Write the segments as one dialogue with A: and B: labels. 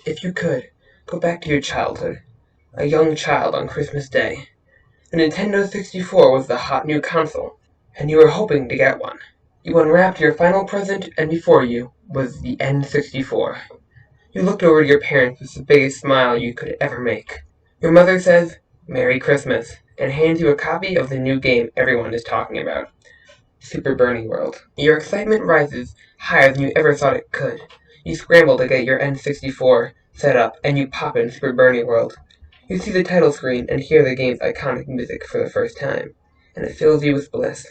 A: If you could, go back to your childhood, a young child on Christmas Day. The Nintendo 64 was the hot new console, and you were hoping to get one. You unwrapped your final present, and before you was the N64. You looked over to your parents with the biggest smile you could ever make. Your mother says, "Merry Christmas," and hands you a copy of the new game everyone is talking about, Super Bernie World. Your excitement rises higher than you ever thought it could. You scramble to get your N64 set up, and you pop in Super Bernie World. You see the title screen and hear the game's iconic music for the first time, and it fills you with bliss.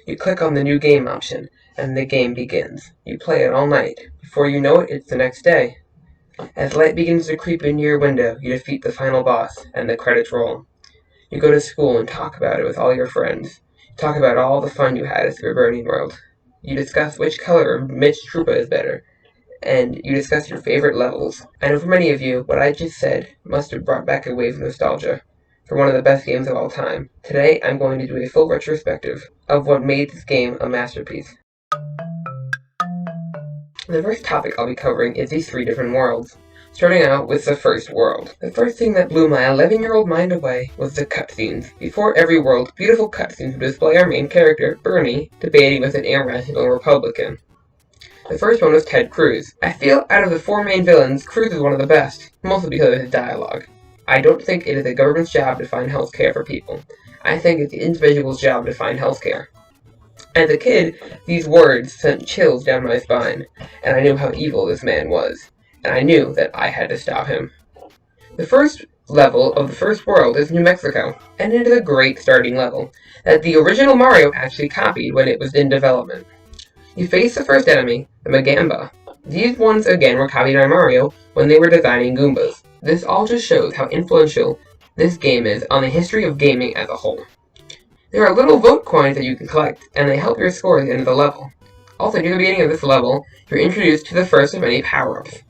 A: You click on the new game option, and the game begins. You play it all night. Before you know it, it's the next day. As light begins to creep into your window, you defeat the final boss, and the credits roll. You go to school and talk about it with all your friends. You talk about all the fun you had at Super Burning World. You discuss which color of Mitch Troopa is better, and you discuss your favorite levels. I know for many of you, what I just said must have brought back a wave of nostalgia for one of the best games of all time. Today, I'm going to do a full retrospective of what made this game a masterpiece. The first topic I'll be covering is these 3 different worlds, starting out with the first world. The first thing that blew my 11-year-old mind away was the cutscenes. Before every world, beautiful cutscenes would display our main character, Bernie, debating with an irrational Republican. The first one was Ted Cruz. I feel out of the 4 main villains, Cruz is one of the best, mostly because of his dialogue. I don't think it is the government's job to find healthcare for people. I think it's the individual's job to find healthcare. As a kid, these words sent chills down my spine, and I knew how evil this man was, and I knew that I had to stop him. The first level of the first world is New Mexico, and it is a great starting level that the original Mario actually copied when it was in development. You face the first enemy, the Magamba. These ones again were copied by Mario when they were designing Goombas. This all just shows how influential this game is on the history of gaming as a whole. There are little vote coins that you can collect, and they help your score at the end of the level. Also, near the beginning of this level, you're introduced to the first of many power-ups.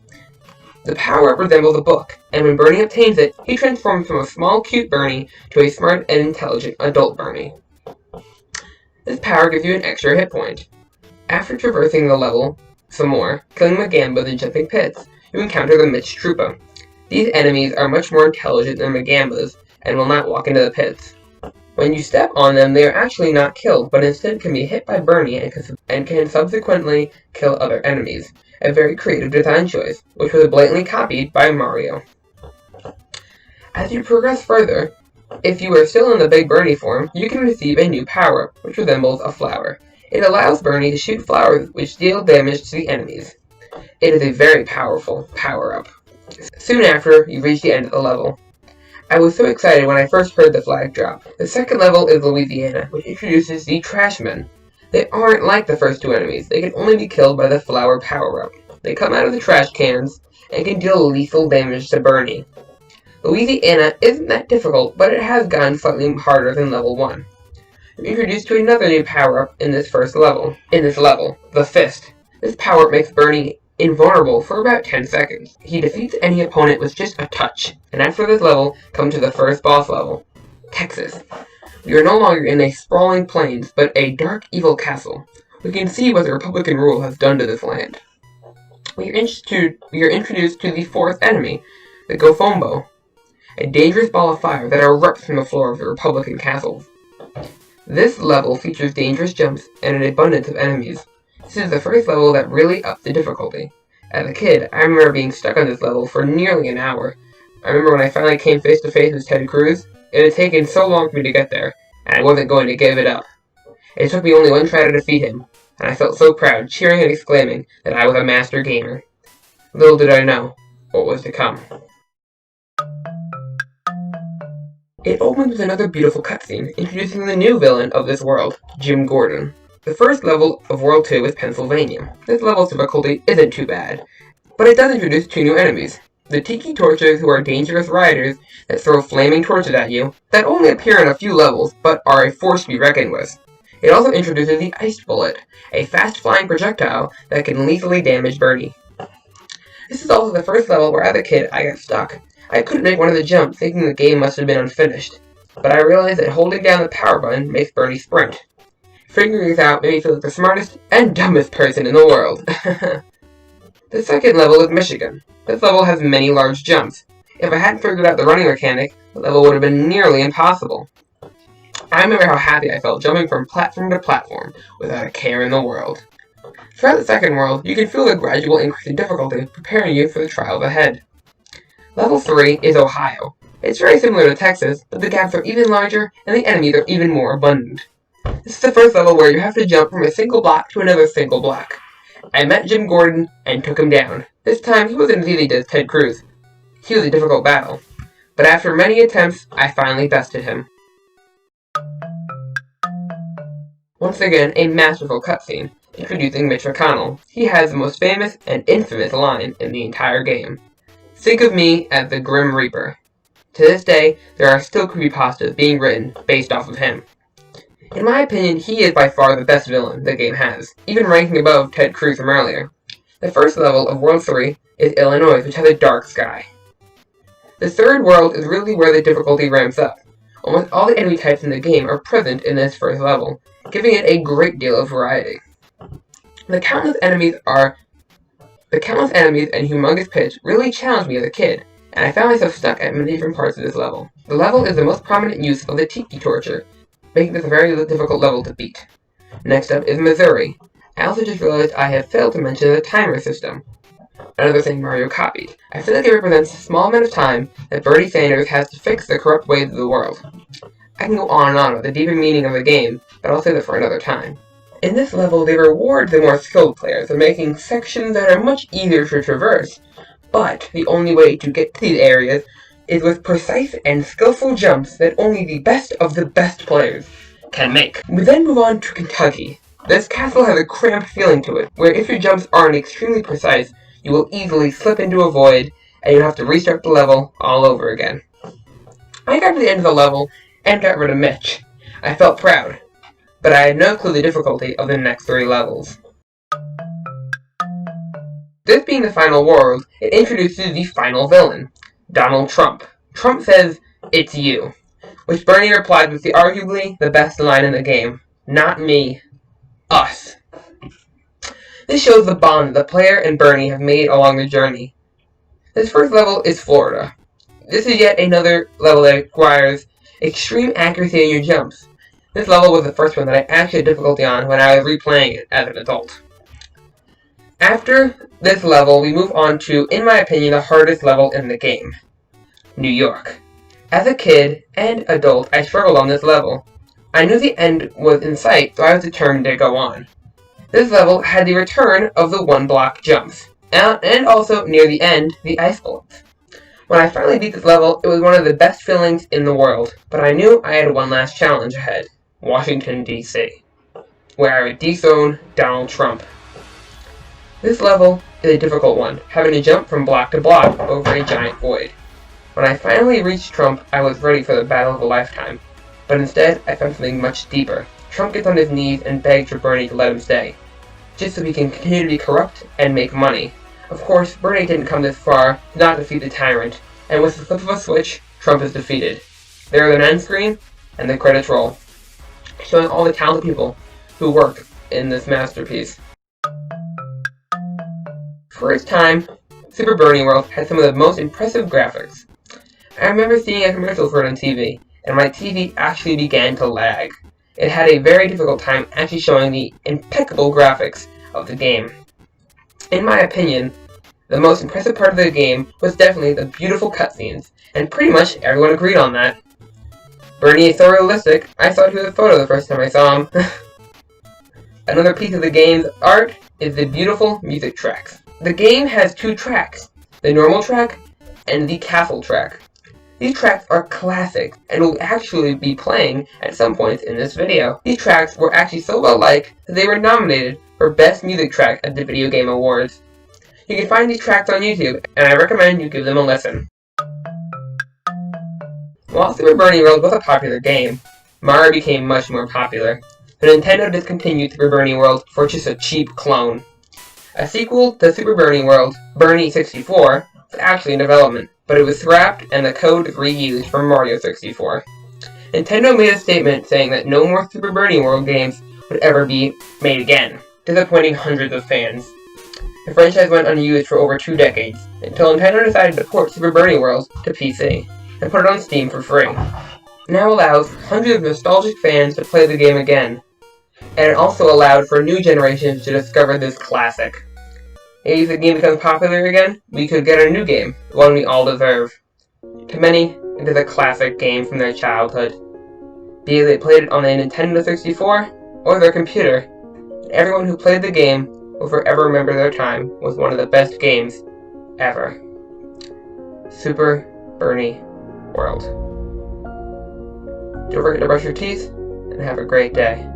A: The power-up resembles a book, and when Bernie obtains it, he transforms from a small, cute Bernie to a smart and intelligent adult Bernie. This power gives you an extra hit point. After traversing the level some more, killing Magambas and jumping pits, you encounter the Mitch Troopa. These enemies are much more intelligent than Magambas, and will not walk into the pits. When you step on them, they are actually not killed, but instead can be hit by Bernie and can subsequently kill other enemies. A very creative design choice, which was blatantly copied by Mario. As you progress further, if you are still in the Big Bernie form, you can receive a new power, which resembles a flower. It allows Bernie to shoot flowers which deal damage to the enemies. It is a very powerful power-up. Soon after, you reach the end of the level. I was so excited when I first heard the flag drop. The second level is Louisiana, which introduces the Trashmen. They aren't like the first 2 enemies. They can only be killed by the flower power-up. They come out of the trash cans and can deal lethal damage to Bernie. Louisiana isn't that difficult, but it has gotten slightly harder than level 1. You're introduced to another new power-up in this level, the Fist. This power-up makes Bernie invulnerable for about 10 seconds. He defeats any opponent with just a touch. And after this level, come to the first boss level, Texas. We are no longer in a sprawling plains, but a dark, evil castle. We can see what the Republican rule has done to this land. We are introduced to the 4th enemy, the Gofombo, a dangerous ball of fire that erupts from the floor of the Republican castle. This level features dangerous jumps and an abundance of enemies. This is the first level that really upped the difficulty. As a kid, I remember being stuck on this level for nearly an hour. I remember when I finally came face to face with Ted Cruz, it had taken so long for me to get there, and I wasn't going to give it up. It took me only one try to defeat him, and I felt so proud, cheering and exclaiming that I was a master gamer. Little did I know what was to come. It opens with another beautiful cutscene, introducing the new villain of this world, Jim Gordon. The first level of World 2 is Pennsylvania. This level's difficulty isn't too bad, but it does introduce 2 new enemies. The Tiki Torches, who are dangerous riders that throw flaming torches at you, that only appear in a few levels, but are a force to be reckoned with. It also introduces the Ice Bullet, a fast-flying projectile that can lethally damage Bernie. This is also the first level where as a kid I got stuck. I couldn't make one of the jumps, thinking the game must have been unfinished, but I realized that holding down the power button makes Bernie sprint. Figuring this out made me feel like the smartest and dumbest person in the world. The second level is Michigan. This level has many large jumps. If I hadn't figured out the running mechanic, the level would have been nearly impossible. I remember how happy I felt jumping from platform to platform without a care in the world. Throughout the second world, you can feel the gradual increase in difficulty preparing you for the trials ahead. Level 3 is Ohio. It's very similar to Texas, but the gaps are even larger and the enemies are even more abundant. This is the first level where you have to jump from a single block to another single block. I met Jim Gordon and took him down. This time he wasn't as easy as Ted Cruz. He was a difficult battle, but after many attempts, I finally bested him. Once again, a masterful cutscene, introducing Mitch McConnell. He has the most famous and infamous line in the entire game. Think of me as the Grim Reaper. To this day, there are still creepypastas being written based off of him. In my opinion, he is by far the best villain the game has, even ranking above Ted Cruz from earlier. The first level of World 3 is Illinois, which has a dark sky. The third world is really where the difficulty ramps up. Almost all the enemy types in the game are present in this first level, giving it a great deal of variety. The countless enemies and humongous pits really challenged me as a kid, and I found myself stuck at many different parts of this level. The level is the most prominent use of the tiki torture, making this a very difficult level to beat. Next up is Missouri. I also just realized I have failed to mention the timer system. Another thing Mario copied. I feel like it represents a small amount of time that Bernie Sanders has to fix the corrupt ways of the world. I can go on and on with the deeper meaning of the game, but I'll save it for another time. In this level, they reward the more skilled players for making sections that are much easier to traverse, but the only way to get to these areas is with precise and skillful jumps that only the best of the best players can make. We then move on to Kentucky. This castle has a cramped feeling to it, where if your jumps aren't extremely precise, you will easily slip into a void, and you'll have to restart the level all over again. I got to the end of the level, and got rid of Mitch. I felt proud, but I had no clue the difficulty of the next 3 levels. This being the final world, it introduces the final villain, Donald Trump. Trump says, "It's you," which Bernie replied with arguably the best line in the game. Not me. Us. This shows the bond the player and Bernie have made along their journey. This first level is Florida. This is yet another level that requires extreme accuracy in your jumps. This level was the first one that I actually had difficulty on when I was replaying it as an adult. After this level, we move on to, in my opinion, the hardest level in the game, New York. As a kid and adult, I struggled on this level. I knew the end was in sight, so I was determined to go on. This level had the return of the one-block jumps, and also, near the end, the ice bullets. When I finally beat this level, it was one of the best feelings in the world, but I knew I had one last challenge ahead, Washington, D.C., where I would dethrone Donald Trump. This level is a difficult one, having to jump from block to block over a giant void. When I finally reached Trump, I was ready for the battle of a lifetime, but instead I found something much deeper. Trump gets on his knees and begs for Bernie to let him stay, just so he can continue to be corrupt and make money. Of course, Bernie didn't come this far to not defeat the tyrant, and with the flip of a switch, Trump is defeated. There is an end screen, and the credits roll, showing all the talented people who worked in this masterpiece. For its time, Super Bernie World had some of the most impressive graphics. I remember seeing a commercial for it on TV, and my TV actually began to lag. It had a very difficult time actually showing the impeccable graphics of the game. In my opinion, the most impressive part of the game was definitely the beautiful cutscenes, and pretty much everyone agreed on that. Bernie is so realistic, I thought he was a photo the first time I saw him. Another piece of the game's art is the beautiful music tracks. The game has 2 tracks, the normal track and the castle track. These tracks are classic and will actually be playing at some points in this video. These tracks were actually so well liked that they were nominated for Best Music Track at the Video Game Awards. You can find these tracks on YouTube, and I recommend you give them a listen. While Super Bernie World was a popular game, Mario became much more popular. So Nintendo discontinued Super Bernie World for just a cheap clone. A sequel to Super Bernie World, Bernie 64, was actually in development, but it was scrapped and the code was reused for Mario 64. Nintendo made a statement saying that no more Super Bernie World games would ever be made again, disappointing hundreds of fans. The franchise went unused for over 2 decades, until Nintendo decided to port Super Bernie World to PC, and put it on Steam for free. It now allows hundreds of nostalgic fans to play the game again, and it also allowed for new generations to discover this classic. Maybe if the game becomes popular again, we could get a new game, the one we all deserve. To many, it is a classic game from their childhood. Be it they played it on a Nintendo 64 or their computer, and everyone who played the game will forever remember their time with one of the best games ever. Super Bernie World. Don't forget to brush your teeth, and have a great day.